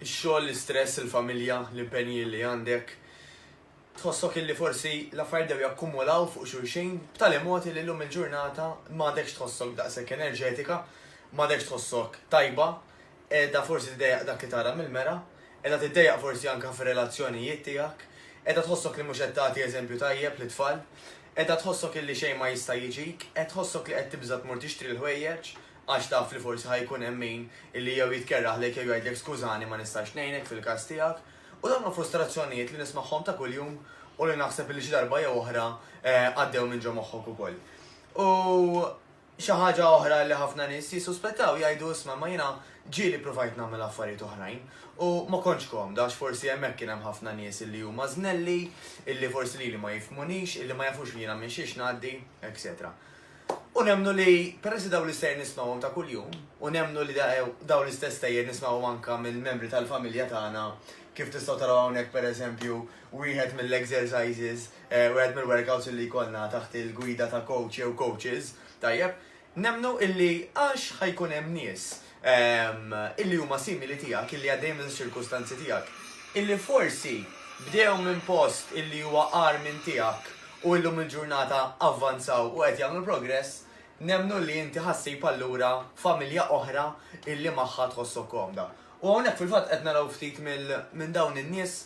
ix-xogħol, l-istress, il-familja, l-impenji li għandek. Tħossok illi forsi l-affarijiet dew jakkumulaw fuq xulxin b'tali mod li llum il-ġurnata m'għadekx tħossok daqshekk enerġetika, m'għadekx tħossok tajba, qiegħda forsi tiddejjaq dak li tara mill-mera, qiegħda tiddejjaq forsi anke fir-relazzjonijiet tiegħek, qiegħda tħossok li mhux qed tagħti eżempju tajjeb lit-tfal, qiegħda tħossok illi xejn ma jista' jiġik, qed tħossok li qed tibża tmur tixtri l-ħwejjeġ għax taf li forsi ħajkun hemm min illi jew jitkerraħlek jew jgħidlek skużani ma nistax ngħinek fil-każ tiegħek. U dawn frustrazzjonijiet li nismagħhom ta' kuljum u li naħseb li xi darba jew oħra għaddew minn ġo moħħok ukoll. U xi ħaġa oħra li ħafna nies jissuspettaw jgħidu isma' ma jiena ġieli provajt nagħmel affarijiet oħrajn u ma kontx komda għax forsi hemmhekk kien hemm ħafna nies illi huma żnelli, illi forsi lili ma jifhmunix, illi ma jafux li jiena minn xiex ngħaddi, etc. U nemnu li peress daw l-istejjer nismawhom ta' kuljum, u nemnu li daw l-istess tejjer nismawhom anke mill-membri tal-familja tagħna, kif tistgħu taraw hawnhekk pereżempju wieħed mill-exercises, wieħed mill-workouts li jkollna taħt il-gwida ta' coach jew coaches, tajjeb, nemnu illi għax ħajkun hemm nies illi huma simili tiegħek, illi għaddejjem mill-ċirkustanzi tiegħek, illi forsi bdew minn post illi huwa qar minn tiegħek u illum il-ġurnata avvanzaw u qed jagħmlu progress, nemnu li inti ħassib allura familja oħra illi magħha tħossok komda. U hawnhekk fil-fatt qed naraw ftit minn dawn in-nies,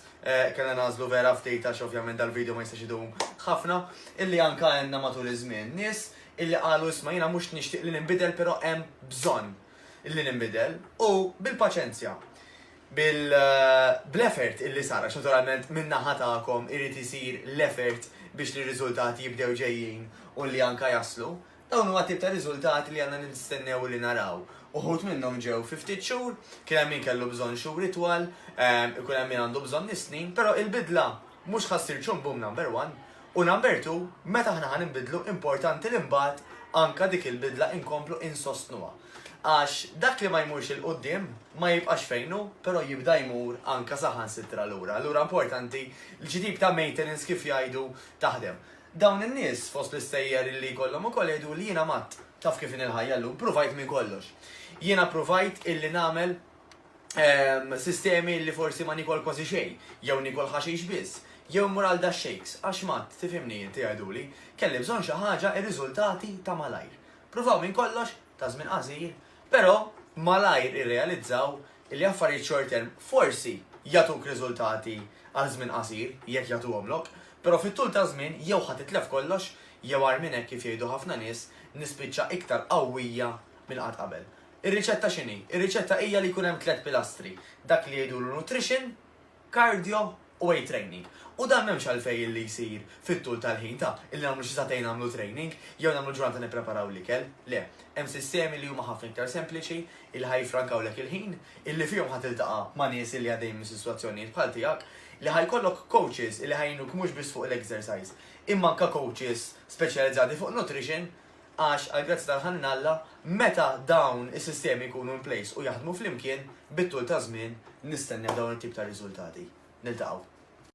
kellna nażlu vera ftit għax ovvjament dal-video ma jistax idum ħafna, illi anke għandna matul iż-żmien. Nies illi qalu isma' jiena mhux nixtieq li ninbidel però hemm bżonn illi ninbidel u bil-paċenzja. Bl-effort illi sar, għax naturalment min-naħa tagħkom irid isir l-effort biex li riżultati jibdew ġejjin u li anka jaslu, dawn huwa tip ta' riżultati li għandna nistennew li naraw. Uħud minnhom ġew 50 xhur, kien hemm min kellu bżonn xhur itwal, ikun hemm min għandu bżonn snin, però il-bidla mhux ħassir ċumbum number 1 u number 2 meta aħna ħaninbidlu importanti li mbagħad anka dik il-bidla inkomplu insostnuha. Għax dak li ma jmurx il-qoddim ma jibqax fejnu, però jibda jmur anka saħansitra lura. Allura importanti li xi tip ta' maintenance kif jgħidu taħdem. Dawn in-nies fost l-istejjer illi jkollhom ukoll jgħidu li jiena matt taf kif il-ħajja llum, provajt minn kollox. Jiena provajt illi nagħmel sistemi li forsi ma nikol kważi xejn, jew nikol ħaxix biss, jew mur għal da shakes, għax matt tifhimni inti jgħiduli, kelli bżonn xi ħaġa ir-riżultati ta' malajr. Provaw minn kollox ta' żmien qasir, però malajr irrealizzaw li affarijiet short term forsi jagħtuk riżultati għal żmien qasir jekk jagħtuhomlok, però fit-tul ta' żmien jew ħadd titlef kollox jew għar minn hekk kif jgħidu ħafna nies nispiċċa iktar qawwija minn qatt qabel. Ir-riċetta x'inhi? Ir-riċetta hija li jkun hemm 3 pilastri, dak li jgħidulu nutrition, cardio u weight training. U dan m'hemmx għalfejn li jsir fit-tul tal-ħin ta' illi nagħmlu xi satejn nagħmlu training, jew nagħmlu ġurnata nippreparaw l-ikel. Le, hemm sistemi li huma ħafna iktar sempliċi, il ħajfrankawlek il-ħin, illi fihom ħatiltaqa' ma' nies illi għaddejjin minn sitwazzjonijiet bħal tiegħek, li ħajkollok coaches illi ħajnuk mhux biss fuq l-exercise, imma anke coaches speċjalizzati fuq nutrition, għax għal-grazzi tal-ħannalla, meta dawn is-sistemi jkunu in place u jaħdmu flimkien, bit-tul ta' żmien nistennew dawn it-tip ta' riżultati. Niltaqgħu.